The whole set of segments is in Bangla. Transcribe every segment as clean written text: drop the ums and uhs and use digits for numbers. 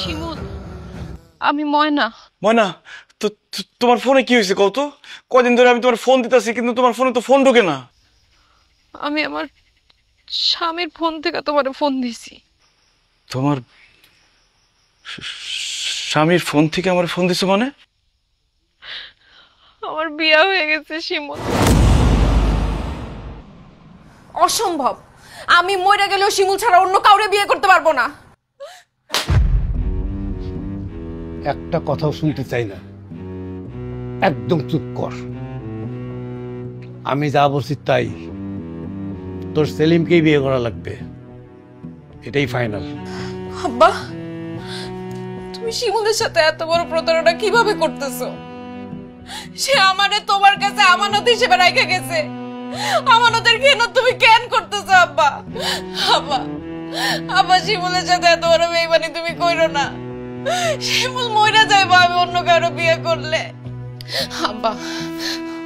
শিমুল, আমি ময়না। ময়না, তোমার ফোনে কি হয়েছে কত? কদিন ধরে আমি তোমার ফোন দিতেছি, কিন্তু তোমার ফোনে তো ফোন ঢোকে না। আমি আমার স্বামীর ফোন থেকে তোমার ফোন দিছি। তোমার স্বামীর ফোন থেকে আমার ফোন দিছো মানে? আমার বিয়া হয়ে গেছে শিমুল। অসম্ভব। আমি মরে গেলেও শিমুল ছাড়া অন্য কাউরে বিয়ে করতে পারবো না। একটা কথাও শুনতে চাই না, একদম চুপ কর। আমি যা বলছি তাই, তোর সেলিমকেই বিয়ে করা লাগবে, এটাই ফাইনাল। আব্বা, তুমি শিমুলের সাথে এত বড় প্রতারণা কিভাবে করতেছো? সে আমারে তোমার কাছে আমানত হিসেবে রেখে গেছে। আমানতের খেয়ানত তুমি কেন করতেছো আব্বা? আব্বা, আব্বা, শিমুলের সাথে এত বড় বেইমানি তুমি কইরো না। শিমুল মইরা যাইবো আমি অন্য কারো বিয়ে করলে। আব্বা,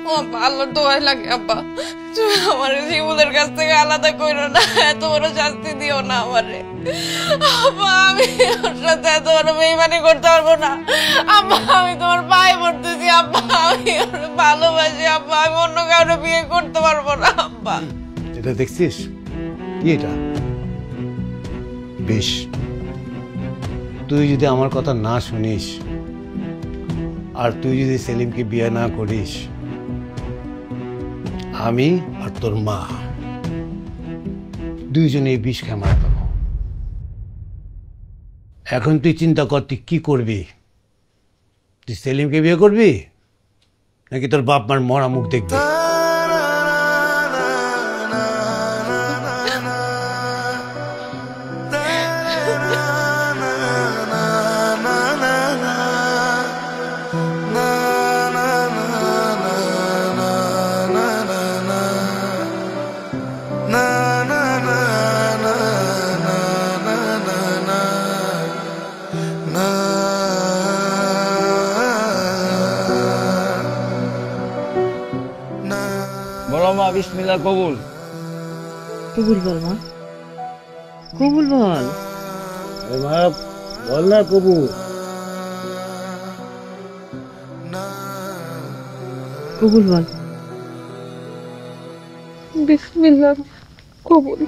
ও আব্বা, আল্লাহর দোয়াই লাগে আব্বা, তুমি আমার শিমুলের কাছ থেকে আলাদা কইরো না, এত বড় শাস্তি দিও না আমারে। আব্বা, আমি ওর সাথে এত বড় বেইমানি করতে পারবো না। আব্বা, আমি তোমার পায়ে পড়তেছি আব্বা, আমি ওর ভালোবাসি আব্বা, আমি অন্য কারো বিয়ে করতে পারবো না আব্বা। এটা দেখছিস কি? এটা বেশ, তুই যদি আমার কথা না শুনিস আর তুই যদি সেলিমকে বিয়ে না করিস, আমি আর তোর মা দুইজনে বিষ খেয়ে মারা যাবো। এখন তুই চিন্তা কর, তুই কি করবি? তুই সেলিমকে বিয়ে করবি নাকি তোর বাপ মার মরা মুখ দেখবি? বলো মা, বিসমিল্লাহ, কবুল। কবুল বল মা, কবুল বল। মা বল না কবুল। কবুল বল। বিসমিল্লাহ, কবুল।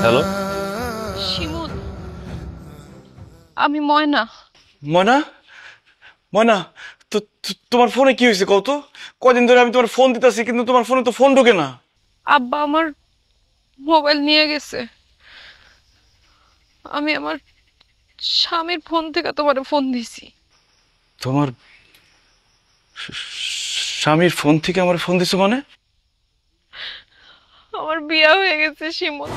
হ্যালো শিমুল, আমি ময়না। ময়না, ময়না, তোমার ফোনে কি হয়েছে কত? কদিন ধরে আমি তোমার ফোন দিতেছি, কিন্তু তোমার ফোনে তো ফোন ঢোকে না। আব্বা আমার মোবাইল নিয়ে গেছে। আমি আমার স্বামীর ফোন থেকে তোমার ফোন দিছি। তোমার স্বামীর ফোন থেকে আমার ফোন দিছো মানে? আমার বিয়া হয়ে গেছে শিমুল।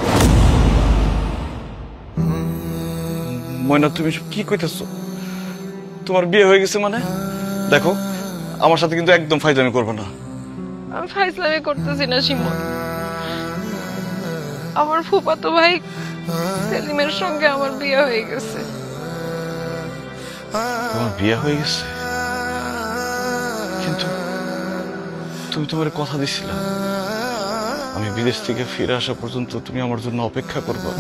ময়না, তুমি সব কি কইতেছো? তোমার বিয়ে হয়ে গেছে মানে? দেখো, আমার সাথে কিন্তু একদম ফাইজলামি করবে না। আমি ফাইজলামি করতেছি না শিমুল। আমার ফুফাতো ভাই সেলিমের সঙ্গে আমার বিয়ে হয়ে গেছে। তোমার বিয়ে হয়ে গেছে, কিন্তু তুমি তোমার কথা দিছিলা আমি বিদেশ থেকে ফিরে আসা পর্যন্ত তুমি আমার জন্য অপেক্ষা করবে,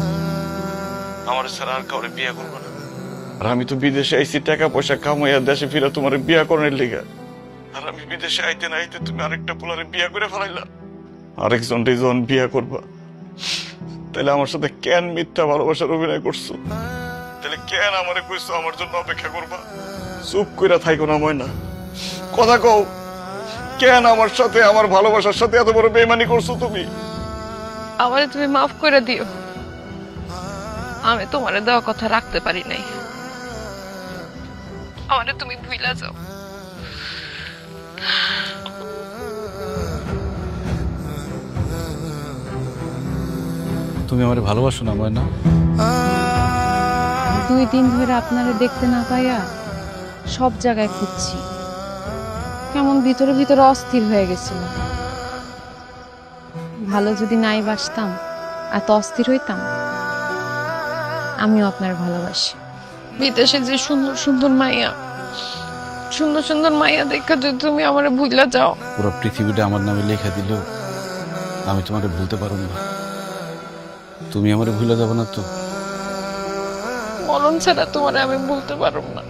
আমার ছাড়া আর কাউরে বিয়ে করবে না। আর আমি তো বিদেশে আইছি টাকা পয়সা কামাইয়া দেশে ফিরে তোমার বিয়া করার লিগা। আর আমি বিদেশে আইতে না আইতে তুমি আরেকটা পোলারে বিয়া করে ফেলাইলা, আরেকজন যখন বিয়া করবা। তাহলে আমার সাথে কেন মিথ্যা ভালোবাসার অভিনয় করছো? তাহলে কেন আমারে কইছো আমার জন্য অপেক্ষা করবা? চুপ কইরা থাইকো না ময়না, কথা কও। কেন আমার সাথে, আমার ভালোবাসার সাথে এত বড় বেইমানি করছো তুমি? আমারে তুমি মাফ করে দিও। আমি তোমারে দেওয়া কথা রাখতে পারি নাই। আমারে তুমি ভুইলা যাও। তুমি আমারে ভালোবাসো না ময়না? 2 দিন ধরে আপনারে দেখতে না পাইয়া সব জায়গায় খুঁজছি, কেমন ভিতরে ভিতরে অস্থির হয়ে গেছিল। ভালো যদি নাই বাসতাম এত অস্থির হইতাম। আমিও আপনার ভালোবাসি। বিদেশে যে সুন্দর সুন্দর মাইয়া, সুন্দর সুন্দর মাইয়া দেখা যদি তুমি আমারে ভুইলা যাও। পুরো পৃথিবীটা আমার নামে লেখা দিল, আমি তোমাকে ভুলতে পারব না। তুমি আমারে ভুলে যাবো না তো? মরণ ছাড়া তোমারে আমি ভুলতে পারব না।